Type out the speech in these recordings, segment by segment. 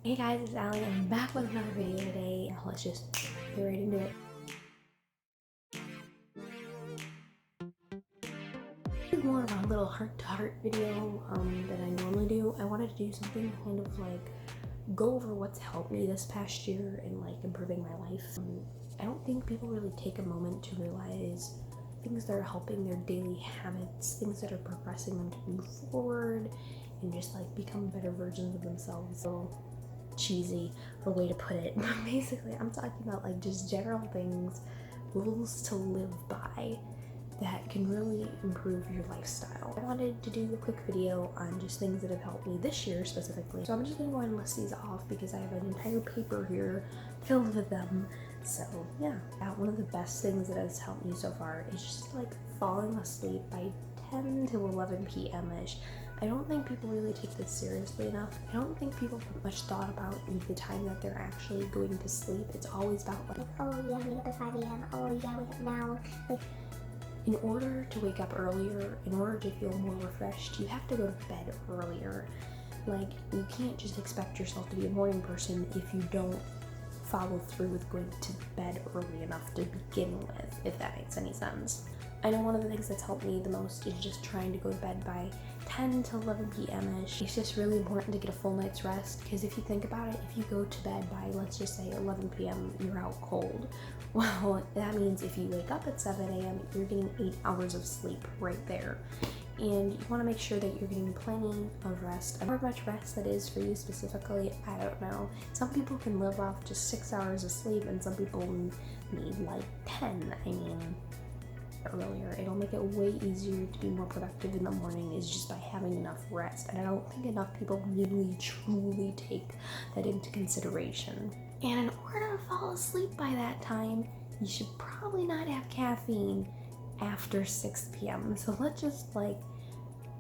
Hey guys, it's Allie. I'm back with another video today. Let's just get right into it. This is more of a little heart-to-heart video than I normally do. I wanted to do something kind of like go over what's helped me this past year and like improving my life. I don't think people really take a moment to realize things that are helping their daily habits, things that are progressing them to move forward and just like become better versions of themselves. So cheesy or way to put it, but basically I'm talking about like just general things, rules to live by that can really improve your lifestyle. I wanted to do a quick video on just things that have helped me this year specifically. So I'm just gonna go ahead and list these off because I have an entire paper here filled with them. So yeah, one of the best things that has helped me so far is just like falling asleep by 10 to 11 p.m. ish. I don't think people really take this seriously enough. I don't think people put much thought about the time that they're actually going to sleep. It's always about like, oh, you gotta wake up at 5 a.m. Oh, you gotta wake up now. Like, in order to wake up earlier, in order to feel more refreshed, you have to go to bed earlier. Like, you can't just expect yourself to be a morning person if you don't follow through with going to bed early enough to begin with, if that makes any sense. I know one of the things that's helped me the most is just trying to go to bed by 10 to 11 p.m.-ish. It's just really important to get a full night's rest because if you think about it, if you go to bed by, let's just say 11 p.m., you're out cold. Well, that means if you wake up at 7 a.m., you're getting 8 hours of sleep right there. And you want to make sure that you're getting plenty of rest. How much rest that is for you specifically, I don't know. Some people can live off just 6 hours of sleep and some people need like 10. I mean, earlier. It'll make it way easier to be more productive in the morning is just by having enough rest. And I don't think enough people really truly take that into consideration. And in order to fall asleep by that time, you should probably not have caffeine after 6 p.m. So let's just like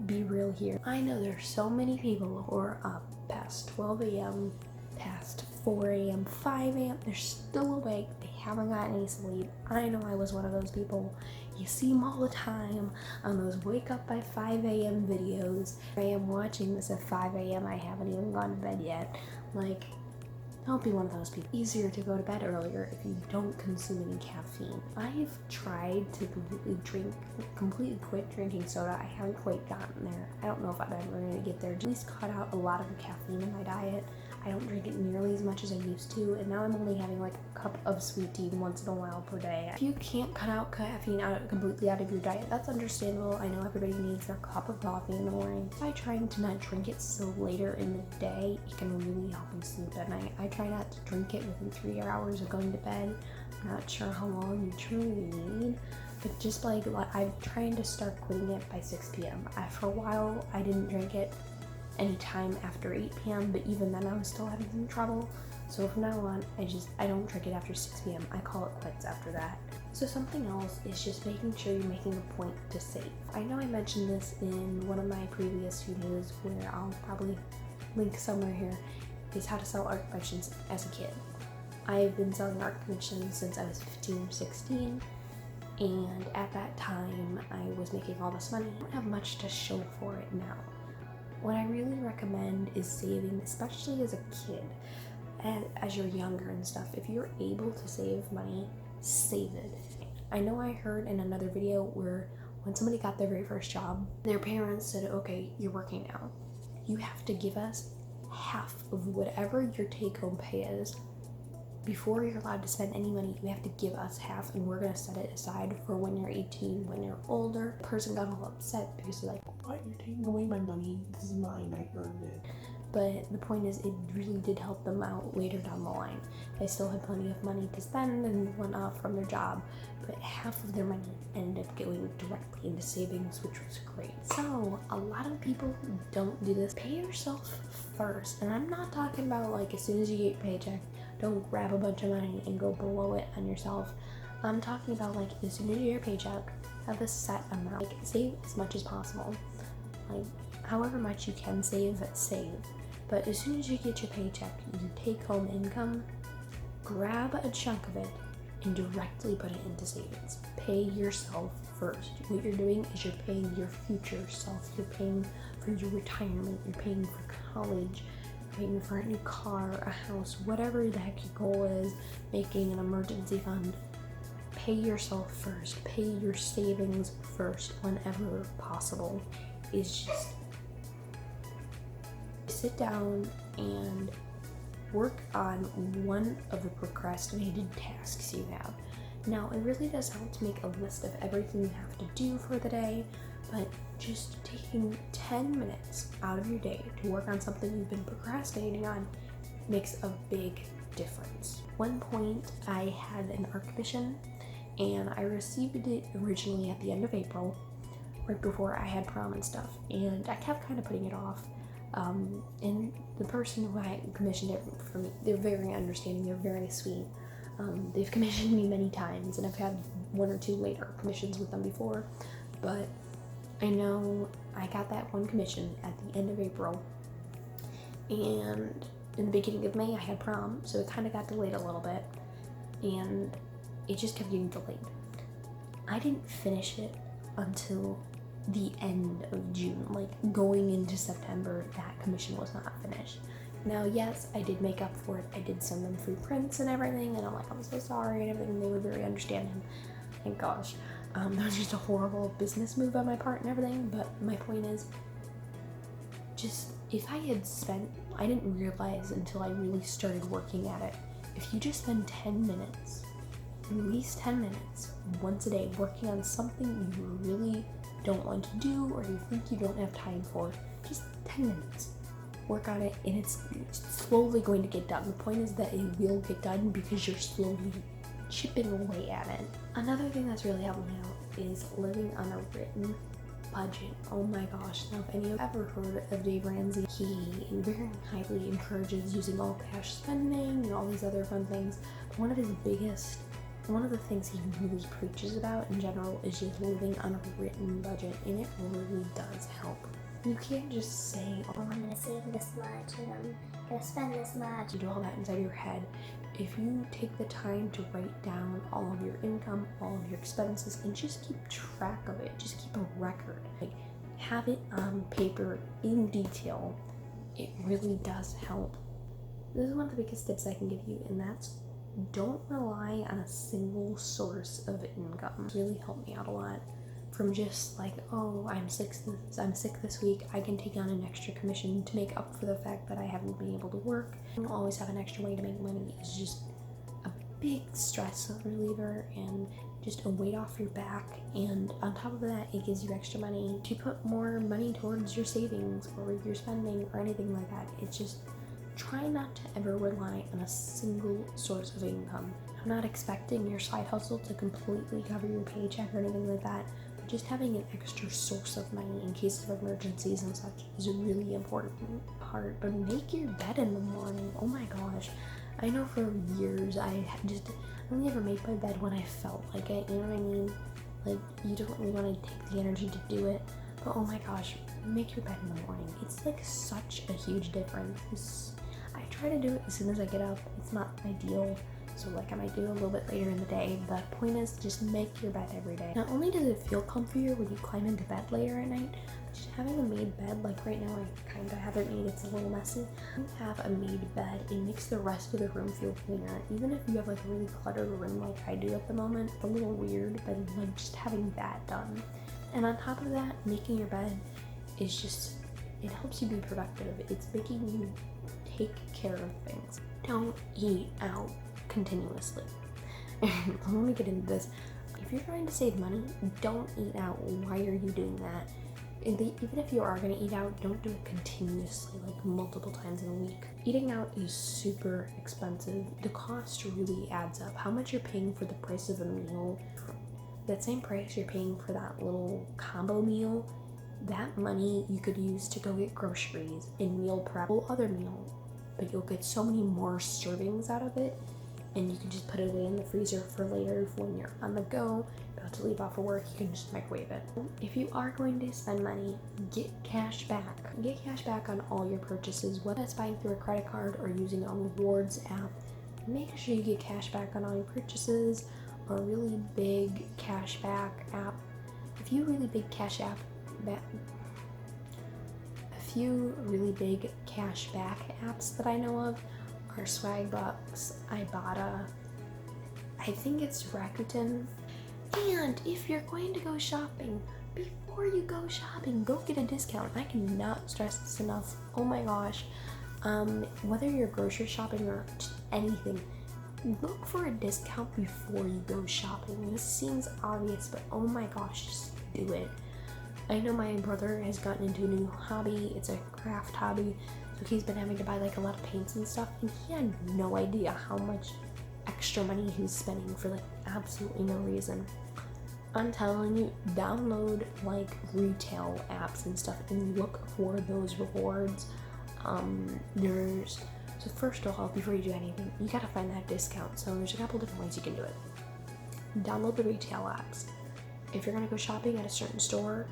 be real here. I know there's so many people who are up past 12 a.m., past 4 a.m., 5 a.m. They're still awake. They haven't gotten any sleep. I know I was one of those people. You see them all the time on those wake up by 5 a.m. videos. I am watching this at 5 a.m. I haven't even gone to bed yet. Like, don't be one of those people. Easier to go to bed earlier if you don't consume any caffeine. I've tried to completely quit drinking soda. I haven't quite gotten there. I don't know if I'm ever going to get there. At least cut out a lot of the caffeine in my diet. I don't drink it nearly as much as I used to, and now I'm only having like a cup of sweet tea once in a while per day. If you can't cut out caffeine completely out of your diet, that's understandable. I know everybody needs their cup of coffee in the morning. By trying to not drink it so later in the day, it can really help you sleep at night. I try not to drink it within 3 hours of going to bed. I'm not sure how long you truly need, but just like I'm trying to start quitting it by 6 p.m. For a while, I didn't drink it anytime after 8 p.m. but even then I was still having some trouble. So from now on, I don't drink it after 6 p.m. I call it quits after that. So something else is just making sure you're making a point to save. I know I mentioned this in one of my previous videos where I'll probably link somewhere here, is how to sell art commissions as a kid. I've been selling art commissions since I was 15 or 16, and at that time I was making all this money. I don't have much to show for it now. What I really recommend is saving, especially as a kid, and as you're younger and stuff. If you're able to save money, save it. I know I heard in another video where when somebody got their very first job, their parents said, okay, you're working now. You have to give us half of whatever your take-home pay is. Before you're allowed to spend any money, you have to give us half, and we're gonna set it aside for when you're 18, when you're older. The person got all upset because they're like, what? You're taking away my money. This is mine. I earned it. But the point is, it really did help them out later down the line. They still had plenty of money to spend and whatnot from their job, but half of their money ended up going directly into savings, which was great. So a lot of people don't do this. Pay yourself first, and I'm not talking about like as soon as you get your paycheck, don't grab a bunch of money and go blow it on yourself. I'm talking about like as soon as you get your paycheck, have a set amount. Like save as much as possible. Like however much you can save. But as soon as you get your paycheck, you take home income, grab a chunk of it and directly put it into savings. Pay yourself first. What you're doing is you're paying your future self. You're paying for your retirement. You're paying for college. saving for a new car, a house, whatever the heck your goal is, making an emergency fund, pay yourself first, pay your savings first whenever possible. Is just sit down and work on one of the procrastinated tasks you have. Now, it really does help to make a list of everything you have to do for the day, but just taking 10 minutes out of your day to work on something you've been procrastinating on makes a big difference. One point, I had an art commission, and I received it originally at the end of April, right before I had prom and stuff, and I kept kind of putting it off. And the person who I commissioned it for me, they're very understanding, they're very sweet. They've commissioned me many times, and I've had one or two later commissions with them before, but I know I got that one commission at the end of April, and in the beginning of May I had prom, so it kind of got delayed a little bit, and it just kept getting delayed. I didn't finish it until the end of June, like going into September, that commission was not finished. Now, yes, I did make up for it. I did send them free prints and everything, and I'm like, I'm so sorry and everything. They were very understanding. Thank gosh. That was just a horrible business move on my part and everything, but my point is, just, if I didn't realize until I really started working at it, if you just spend 10 minutes, at least 10 minutes, once a day, working on something you really don't want to do or you think you don't have time for, just 10 minutes. Work on it, and it's slowly going to get done. The point is that it will get done because you're slowly chipping away at it. Another thing that's really helped me out is living on a written budget. Oh my gosh. Now, if any of you have ever heard of Dave Ramsey, he very highly encourages using all cash spending and all these other fun things. But one of the things he really preaches about in general is just living on a written budget, and it really does help. You can't just say, oh, I'm gonna save this much and I'm gonna spend this much. You do all that inside your head. If you take the time to write down all of your income, all of your expenses, and just keep track of it, just keep a record, like have it on paper in detail, it really does help. This is one of the biggest tips I can give you, and that's don't rely on a single source of income. It's really helped me out a lot. From just like, oh, I'm sick this week, I can take on an extra commission to make up for the fact that I haven't been able to work. And always have an extra way to make money is just a big stress reliever and just a weight off your back. And on top of that, it gives you extra money to put more money towards your savings or your spending or anything like that. It's just try not to ever rely on a single source of income. I'm not expecting your side hustle to completely cover your paycheck or anything like that. Just having an extra source of money in case of emergencies and such is a really important part. But make your bed in the morning. Oh my gosh. I know for years I only ever made my bed when I felt like it, you know what I mean? Like, you don't really want to take the energy to do it. But oh my gosh, make your bed in the morning. It's like such a huge difference. I try to do it as soon as I get up. It's not ideal. So like I might do a little bit later in the day, but point is just make your bed every day. Not only does it feel comfier when you climb into bed later at night, but just having a made bed, like right now I kind of have it made, it's a little messy. When you have a made bed, it makes the rest of the room feel cleaner. Even if you have like a really cluttered room like I do at the moment, it's a little weird, but like just having that done. And on top of that, making your bed is just, it helps you be productive. It's making you take care of things. Don't eat out continuously. Let me get into this. If you're trying to save money, don't eat out. Why are you doing that? Even if you are going to eat out, don't do it continuously, like multiple times in a week. Eating out is super expensive. The cost really adds up. How much you're paying for the price of a meal, that same price you're paying for that little combo meal, that money you could use to go get groceries and meal prep or other meal, but you'll get so many more servings out of it. And you can just put it away in the freezer for later when you're on the go, about to leave off for work, you can just microwave it. If you are going to spend money, get cash back. Get cash back on all your purchases, whether it's buying through a credit card or using a rewards app. Make sure you get cash back on all your purchases or a really big cash back app. If you really big cash app back, few really big cashback apps that I know of are Swagbucks, Ibotta, I think it's Rakuten. And if you're going to go shopping, before you go shopping, go get a discount. I cannot stress this enough. Oh my gosh. Whether you're grocery shopping or anything, look for a discount before you go shopping. This seems obvious, but oh my gosh, just do it. I know my brother has gotten into a new hobby. It's a craft hobby, so he's been having to buy like a lot of paints and stuff, and he had no idea how much extra money he was spending for like absolutely no reason. I'm telling you, download like retail apps and stuff and look for those rewards. So first of all, before you do anything, you gotta find that discount. So there's a couple different ways you can do it. Download the retail apps. If you're gonna go shopping at a certain store,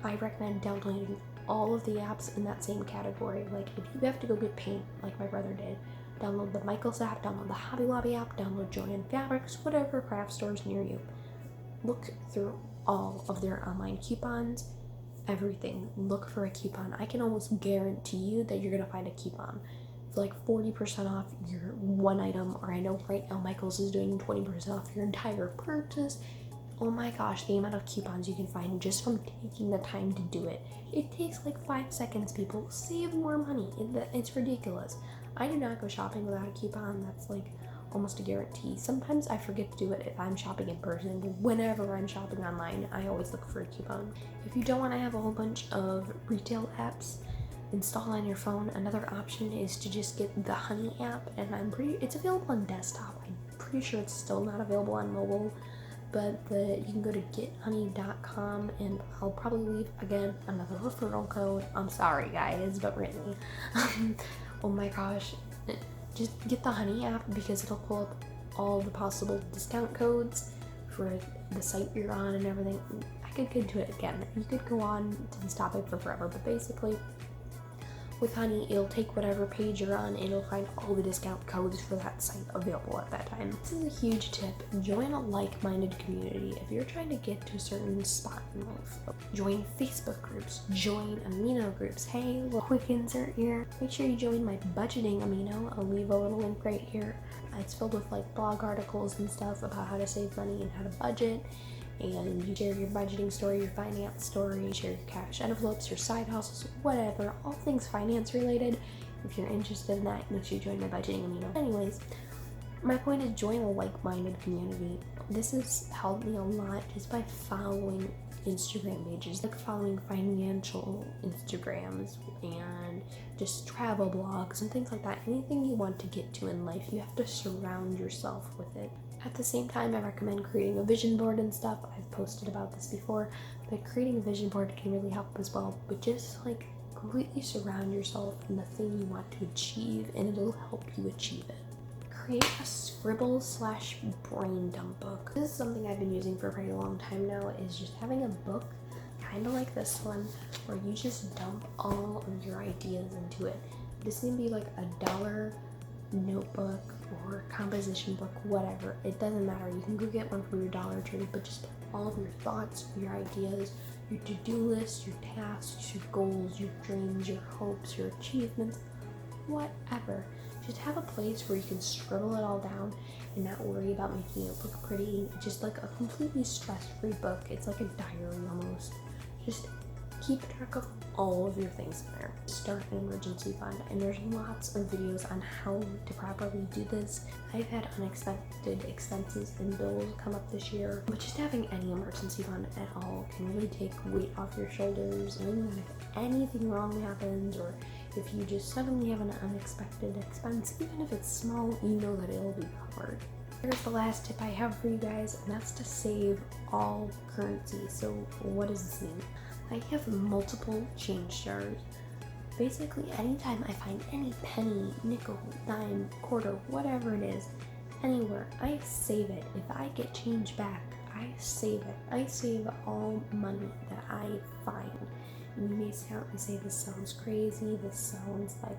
I recommend downloading all of the apps in that same category. Like if you have to go get paint, like my brother did, download the Michaels app, download the Hobby Lobby app, download Joann Fabrics, whatever craft stores near you. Look through all of their online coupons, everything. Look for a coupon. I can almost guarantee you that you're gonna find a coupon for like 40% off your one item, or I know right now Michaels is doing 20% off your entire purchase. Oh my gosh, the amount of coupons you can find just from taking the time to do it. It takes like 5 seconds, people. Save more money. It's ridiculous. I do not go shopping without a coupon. That's like almost a guarantee. Sometimes I forget to do it if I'm shopping in person, but whenever I'm shopping online, I always look for a coupon. If you don't want to have a whole bunch of retail apps installed on your phone, another option is to just get the Honey app, and it's available on desktop. I'm pretty sure it's still not available on mobile, but you can go to gethoney.com, and I'll probably leave again another referral code. I'm sorry guys, but really, oh my gosh, just get the Honey app because it'll pull up all the possible discount codes for the site you're on and everything. I could get to it again. You could go on to this topic for forever, but basically with Honey, it'll take whatever page you're on and it'll find all the discount codes for that site available at that time. This is a huge tip. Join a like-minded community. If you're trying to get to a certain spot in life, join Facebook groups, join Amino groups. Hey, little quick insert here. Make sure you join my budgeting Amino. I'll leave a little link right here. It's filled with like blog articles and stuff about how to save money and how to budget. And you share your budgeting story, your finance story, share your cash envelopes, your side hustles, whatever, all things finance related. If you're interested in that, make sure you join my budgeting Amino. Anyways, my point is join a like-minded community. This has helped me a lot just by following Instagram pages, like following financial Instagrams and just travel blogs and things like that. Anything you want to get to in life, you have to surround yourself with it. At the same time, I recommend creating a vision board and stuff. I've posted about this before, but creating a vision board can really help as well. But just like completely surround yourself in the thing you want to achieve, and it'll help you achieve it. Create a scribble/brain dump book. This is something I've been using for a pretty long time now, is just having a book kind of like this one where you just dump all of your ideas into it. This can be like $1 notebook or composition book, whatever. It doesn't matter. You can go get one from your Dollar Tree, but just put all of your thoughts, your ideas, your to-do list, your tasks, your goals, your dreams, your hopes, your achievements, whatever. Just have a place where you can scribble it all down and not worry about making it look pretty. Just like a completely stress-free book. It's like a diary almost. Just keep track of all of your things in there. Start an emergency fund, and there's lots of videos on how to properly do this. I've had unexpected expenses and bills come up this year, but just having any emergency fund at all can really take weight off your shoulders. And if anything wrong happens, or if you just suddenly have an unexpected expense, even if it's small, you know that it'll be covered. Here's the last tip I have for you guys, and that's to save all currency. So what does this mean? I have multiple change jars. Basically, anytime I find any penny, nickel, dime, quarter, whatever it is, anywhere, I save it. If I get change back, I save it. I save all money that I find. And you may say this sounds crazy, this sounds like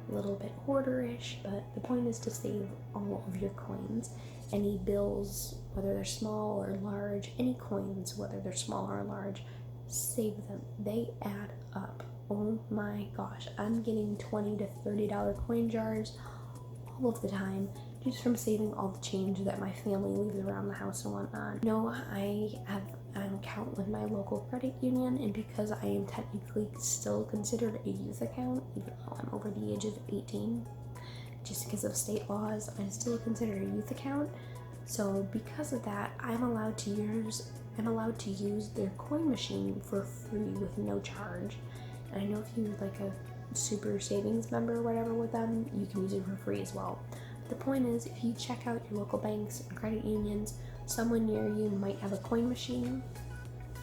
a little bit hoarderish, but the point is to save all of your coins. Any bills, whether they're small or large, any coins, whether they're small or large, save them. They add up. oh my gosh, I'm getting $20 to $30 coin jars all of the time, just from saving all the change that my family leaves around the house and whatnot. No, I have an account with my local credit union, and because I am technically still considered a youth account, even though I'm over the age of 18, just because of state laws, I'm still considered a youth account. So because of that, I'm allowed to use their coin machine for free with no charge. And I know if you're like a super savings member or whatever with them, you can use it for free as well. But the point is, if you check out your local banks and credit unions, someone near you might have a coin machine.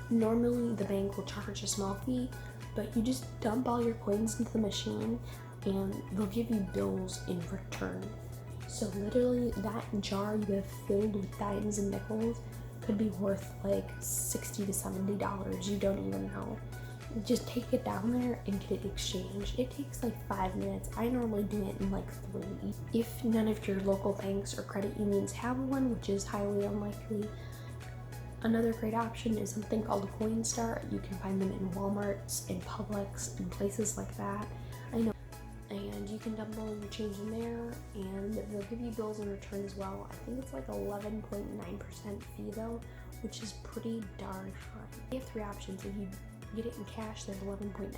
Normally the bank will charge a small fee, but you just dump all your coins into the machine and they'll give you bills in return. So literally that jar you have filled with dimes and nickels could be worth like $60 to $70. You don't even know. Just take it down there and get it exchanged. It takes like 5 minutes. I normally do it in like 3. If none of your local banks or credit unions have one, which is highly unlikely, another great option is something called Coinstar. You can find them in Walmarts and Publix and places like that. I know. And you can dump all your change in there, and they'll give you bills in return as well. I think it's like 11.9% fee though, which is pretty darn high. You have 3 options. If you get it in cash, there's 11.9%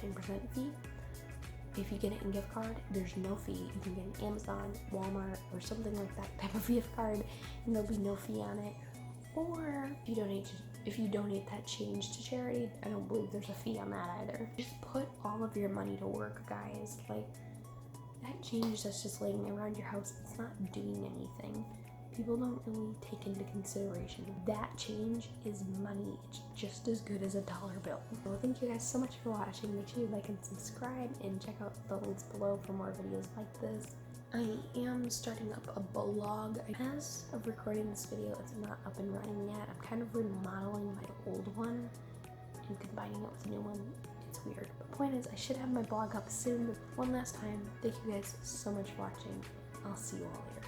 fee. If you get it in gift card, there's no fee. You can get an Amazon, Walmart, or something like that type of gift card, and there'll be no fee on it. Or if you donate that change to charity, I don't believe there's a fee on that either. Just put all of your money to work, guys. Like, that change that's just laying around your house, it's not doing anything. People don't really take into consideration that change is money. It's just as good as a dollar bill. So thank you guys so much for watching. Make sure you like and subscribe, and check out the links below for more videos like this. I am starting up a blog. As of recording this video, it's not up and running yet. I'm kind of remodeling my old one and combining it with a new one. It's weird. But the point is, I should have my blog up soon. But one last time, thank you guys so much for watching. I'll see you all later.